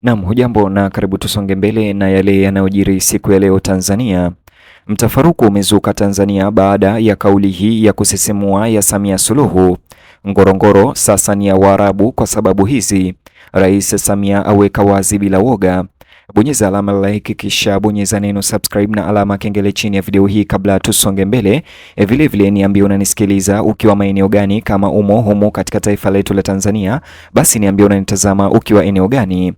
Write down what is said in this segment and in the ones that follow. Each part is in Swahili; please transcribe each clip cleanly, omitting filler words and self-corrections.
Naam, hujambo na karibu tusonge mbele na yale yanayojiri siku ya leo Tanzania. Mtafaruku umezuka Tanzania baada ya kauli hii ya kusisimua ya Samia Suluhu. Ngorongoro sasa ni ya Waarabu kwa sababu hizi. Rais Samia aweka wazi bila woga. Bonyeza alama like kisha bonyeza neno subscribe na alama kengele chini ya video hii kabla tusonge mbele. Vile niambie unanisikiliza ukiwa maeneo gani, kama umo humo katika taifa letu la Tanzania, basi niambie unanitazama ukiwa eneo gani.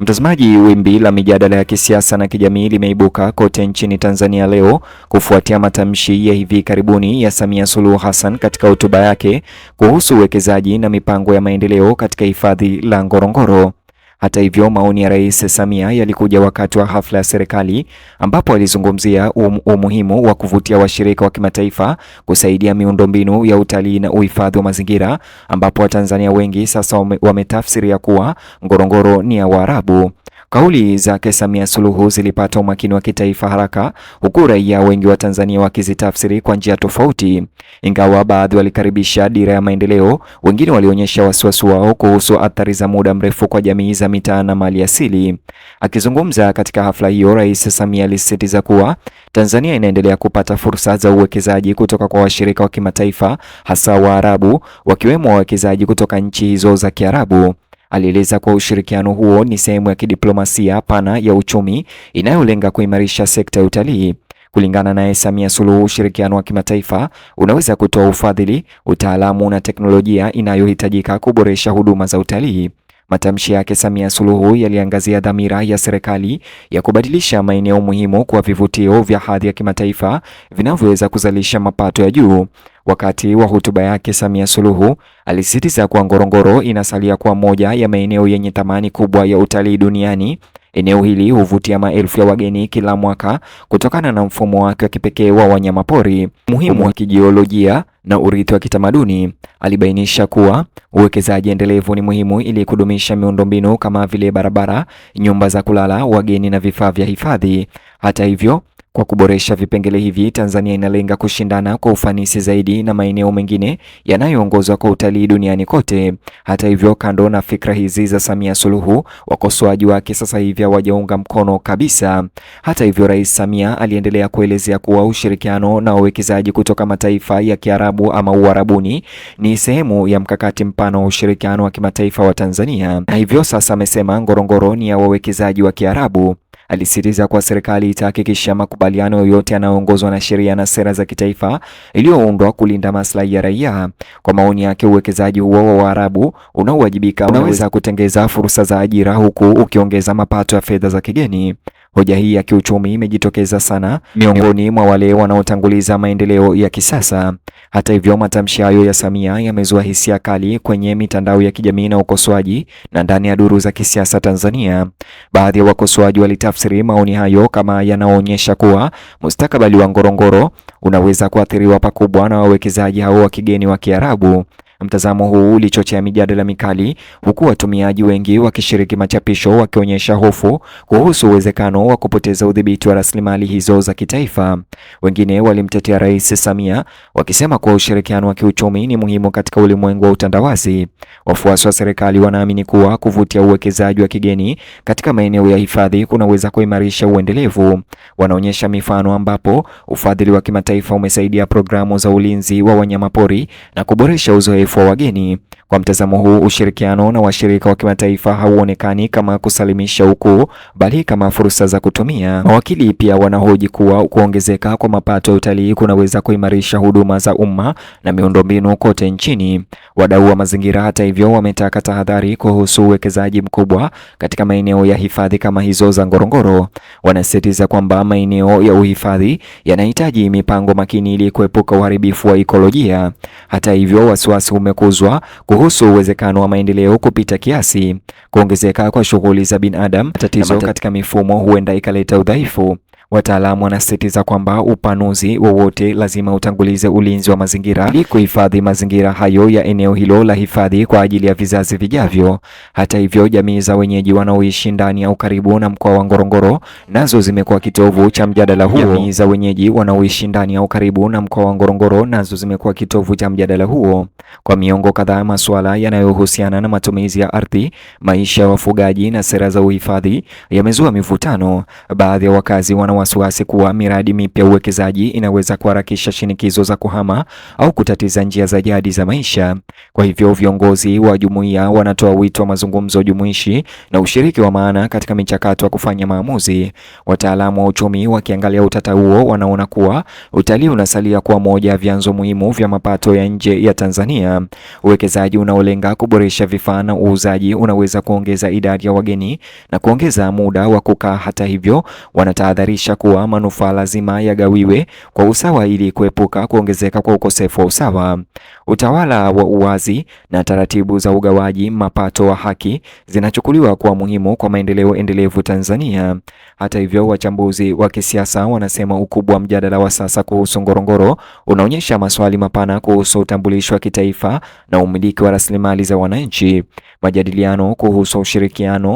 Mtazamaji, wimbi la mijadala ya kisiasa na kijamii limeibuka kote nchini Tanzania leo kufuatia matamshi ya hivi karibuni ya Samia Suluhu Hassan katika hotuba yake kuhusu uwekezaji na mipango ya maendeleo katika hifadhi la Ngorongoro. Hata hivyo, maoni ya Rais Samia yalikuja wakati wa hafla ya serikali ambapo alizungumzia umuhimu wa kuvutia washirika wa kimataifa kusaidia miundombinu ya utalii na uhifadhi wa mazingira, ambapo Watanzania wengi sasa wametafsiria kuwa Ngorongoro ni ya Waarabu. Kauli zake Samia Suluhu zilipata umakini wa kitaifa haraka, huku raia wengi wa Tanzania wakizitafsiri kwa njia tofauti. Ingawa baadhi walikaribisha dira ya maendeleo, wengine walionyesha wasiwasi wao kuhusu athari za muda mrefu kwa jamii za mitaa na mali asili. Akizungumza katika hafla hiyo, Rais Samia alisisitiza kuwa Tanzania inaendelea kupata fursa za uwekezaji kutoka kwa washirika wa kimataifa, hasa Waarabu, wakiwemo wawekezaji kutoka nchi hizo za Kiarabu. Alieleza kuwa ushirikiano huo ni sehemu ya kidiplomasia pana ya uchumi inayolenga kuimarisha sekta ya utalii. Kulingana naye Samia Suluhu, ushirikiano wa kimataifa unaweza kutoa ufadhili, utaalamu na teknolojia inayohitajika kuboresha huduma za utalii. Matamshi yake Samia Suluhu yaliangazia dhamira ya serikali ya kubadilisha maeneo muhimu kuwa vivutio vya hadhi ya kimataifa vinavyoweza kuzalisha mapato ya juu. Wakati wa hotuba yake, Samia Suluhu alisisitiza kuwa Ngorongoro inasalia kuwa moja ya maeneo yenye thamani kubwa ya utalii duniani. Eneo hili huvutia maelfu ya wageni kila mwaka kutokana na mfumo wake wa kipekee wa wanyamapori, umuhimu wa kijiolojia na urithi wa kitamaduni. Alibainisha kuwa uwekezaji endelevu ni muhimu ili kudumisha miundombinu kama vile barabara, nyumba za kulala wageni na vifaa vya hifadhi. Hata hivyo, kwa kuboresha vipengele hivi, Tanzania inalenga kushindana kwa ufanisi zaidi na maeneo mengine yanayoongozwa kwa utalii duniani kote. Hata hivyo, kando na fikra hizi za Samia Suluhu, wakosoaji wake sasa hivi hawajaunga mkono kabisa. Hata hivyo, Rais Samia aliendelea kuelezea kuwa ushirikiano na wawekezaji kutoka mataifa ya Kiarabu ama Uarabuni ni sehemu ya mkakati mpana wa ushirikiano wa kimataifa wa Tanzania. Na hivyo sasa amesema Ngorongoro ni ya wawekezaji wa Kiarabu. Alisisitiza kuwa serikali itahakikisha makubaliano yoyote yanayoongozwa na sheria na sera za kitaifa iliyoundwa kulinda maslahi ya raia. Kwa maoni yake, uwekezaji huo wa Waarabu unaowajibika unaweza kutengeza fursa za ajira huku ukiongeza mapato ya fedha za kigeni. Hoja hii ya kiuchumi imejitokeza sana miongoni mwa wale wanaotanguliza maendeleo ya kisasa. Hata hivyo, matamshi hayo ya Samia yamezua hisia kali kwenye mitandao ya kijamii na ukosoaji na ndani ya duru za kisiasa Tanzania. Baadhi ya wakosoaji walitafsiri maoni hayo kama yanaonyesha kuwa mustakabali wa Ngorongoro unaweza kuathiriwa pakubwa na wawekezaji hao wa kigeni wa Kiarabu. Mtazamo huu ulichochea mijadala mikali, huku watumiaji wengi wakishiriki machapisho wakionyesha hofu kuhusu uwezekano wa kupoteza udhibiti wa rasilimali hizo za kitaifa. Wengine walimtetea Rais Samia wakisema kuwa ushirikiano wa kiuchumi ni muhimu katika ulimwengu wa utandawazi. Wafuasi wa serikali wanaamini kuwa kuvutia uwekezaji wa kigeni katika maeneo ya hifadhi kunaweza kuimarisha uendelevu. Wanaonyesha mifano ambapo ufadhili wa kimataifa umesaidia programu za ulinzi wa wanyamapori na kuboresha uzoefu wa wageni. Kwa mtazamo huu, ushirikiano na washirika wa kimataifa hauonekani kama kusalimisha ukuu, bali kama fursa za kutumia. Mawakili pia wanahoji kuwa kuongezeka kwa mapato ya utalii kunaweza kuimarisha huduma za umma na miundombinu kote nchini. Wadau wa mazingira, hata hivyo, wametaka tahadhari kuhusu uwekezaji mkubwa katika maeneo ya hifadhi kama hizo za Ngorongoro. Wanasisitiza kwamba maeneo ya uhifadhi yanahitaji mipango makini ili kuepuka uharibifu wa ekolojia. Hata hivyo, wasiwasi umekuzwa kuhusu uwezekano wa maendeleo kupita kiasi. Kuongezeka kwa shughuli za binadamu, tatizo katika mifumo huenda ikaleta udhaifu. Wataalamu wanasisitiza kwamba upanuzi wowote lazima utangulize ulinzi wa mazingira ili kuhifadhi mazingira hayo ya eneo hilo la hifadhi kwa ajili ya vizazi vijavyo. Hata hivyo, jamii za wenyeji wanaoishi ndani au karibu na mkoa wa Ngorongoro nazo zimekuwa kitovu cha mjadala huo. Jamii za wenyeji wanaoishi ndani au karibu na mkoa wa Ngorongoro nazo zimekuwa kitovu cha mjadala huo kwa miongo kadhaa. Masuala yanayohusiana na matumizi ya ardhi, maisha ya wafugaji na sera za uhifadhi yamezua mivutano. Baadhi ya wakazi wana wasiwasi kuwa miradi mipya ya uwekezaji inaweza kuharakisha shinikizo za kuhama au kutatiza njia za jadi za maisha. Kwa hivyo, viongozi wa jumuiya wanatoa wito wa mazungumzo jumuishi na ushiriki wa maana katika michakato ya kufanya maamuzi. Wataalamu wa uchumi wakiangalia utata huo wanaona kuwa utalii unasalia kuwa moja ya vyanzo muhimu vya mapato ya nje ya Tanzania. Uwekezaji unaolenga kuboresha vifaa na uuzaji unaweza kuongeza idadi ya wageni na kuongeza muda wa kukaa. Hata hivyo, wanatahadharisha kuwa manufaa lazima yagawiwe kwa usawa ili kuepuka kuongezeka kwa ukosefu wa usawa. Utawala wa uwazi na taratibu za ugawaji mapato wa haki zinachukuliwa kuwa muhimu kwa maendeleo endelevu Tanzania. Hata hivyo, wachambuzi wa kisiasa wanasema ukubwa wa mjadala wa sasa kuhusu Ngorongoro unaonyesha maswali mapana kuhusu utambulisho wa kitaifa na umiliki wa rasilimali za wananchi. Majadiliano kuhusu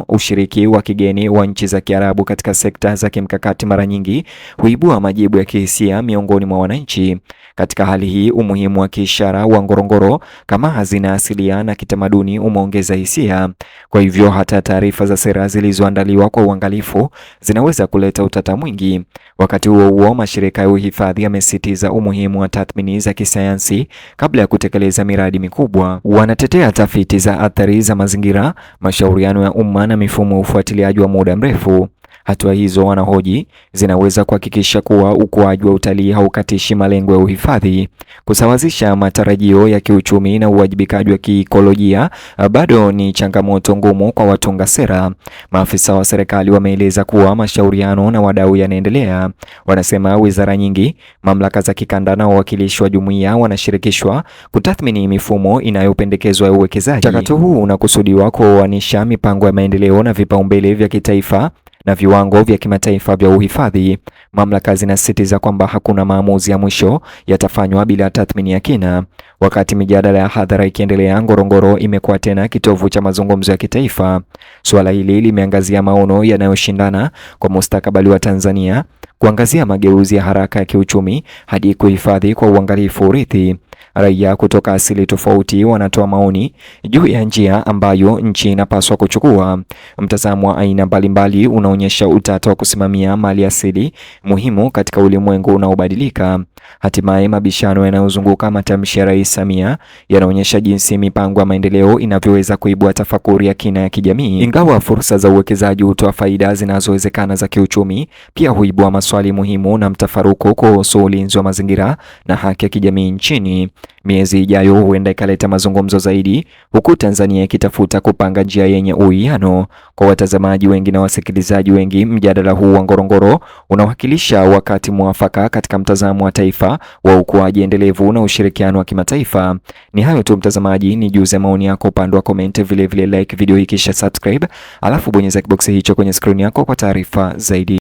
ushiriki wa kigeni wa nchi za Kiarabu katika sekta za kimkakati mara nyingi huibua majibu ya kihisia miongoni mwa wananchi. Katika hali hii, umuhimu wa kiishara wa Ngorongoro kama hazina asilia na kitamaduni umeongeza hisia. Kwa hivyo, hata taarifa za sera zilizoandaliwa kwa uangalifu zinaweza kuleta utata mwingi. Wakati huo huo, mashirika ya uhifadhi yamesisitiza umuhimu wa tathmini za kisayansi kabla ya kutekeleza miradi mikubwa. Wanatetea tafiti za athari za mazingira, mashauriano ya umma na mifumo ya ufuatiliaji wa muda mrefu. Hatua hizo, wanahoji, zinaweza kuhakikisha kuwa ukuaji wa utalii haukatishi malengo ya uhifadhi. Kusawazisha matarajio ya kiuchumi na uwajibikaji wa kiikolojia bado ni changamoto ngumu kwa watunga sera. Maafisa wa serikali wameeleza kuwa mashauriano na wadau yanaendelea. Wanasema wizara nyingi, mamlaka za kikanda na wawakilishi wa jumuiya wanashirikishwa kutathmini mifumo inayopendekezwa ya uwekezaji. Mchakato huu unakusudiwa kuoanisha mipango ya maendeleo na vipaumbele vya kitaifa na viwango vya kimataifa vya uhifadhi. Mamlaka zinasisitiza kwamba hakuna maamuzi ya mwisho yatafanywa bila tathmini ya kina. Wakati mijadala ya hadhara ikiendelea, Ngorongoro imekuwa tena kitovu cha mazungumzo ya kitaifa. Suala hili limeangazia maono yanayoshindana kwa mustakabali wa Tanzania, kuangazia mageuzi ya haraka ya kiuchumi hadi kuhifadhi kwa uangalifu urithi. Raia kutoka asili tofauti wanatoa maoni juu ya njia ambayo nchi inapaswa kuchukua. Mtazamo wa aina mbalimbali unaonyesha utata wa kusimamia mali asili muhimu katika ulimwengu unaobadilika. Hatimaye, mabishano yanayozunguka matamshi ya Rais Samia yanaonyesha jinsi mipango ya maendeleo inavyoweza kuibua tafakuri ya kina ya kijamii. Ingawa fursa za uwekezaji hutoa faida zinazowezekana za kiuchumi, pia huibua maswali muhimu na mtafaruku kuhusu ulinzi wa mazingira na haki ya kijamii nchini. Miezi ijayo huenda ikaleta mazungumzo zaidi, huku Tanzania ikitafuta kupanga njia yenye uwiano. Kwa watazamaji wengi na wasikilizaji wengi, mjadala huu wa Ngorongoro unawakilisha wakati mwafaka katika mtazamo wa taifa wa ukuaji endelevu na ushirikiano wa kimataifa. Ni hayo tu mtazamaji, ni juze maoni yako upande wa comment, vile like video hii kisha subscribe, alafu bonyeza kiboksi hicho kwenye screen yako kwa taarifa zaidi.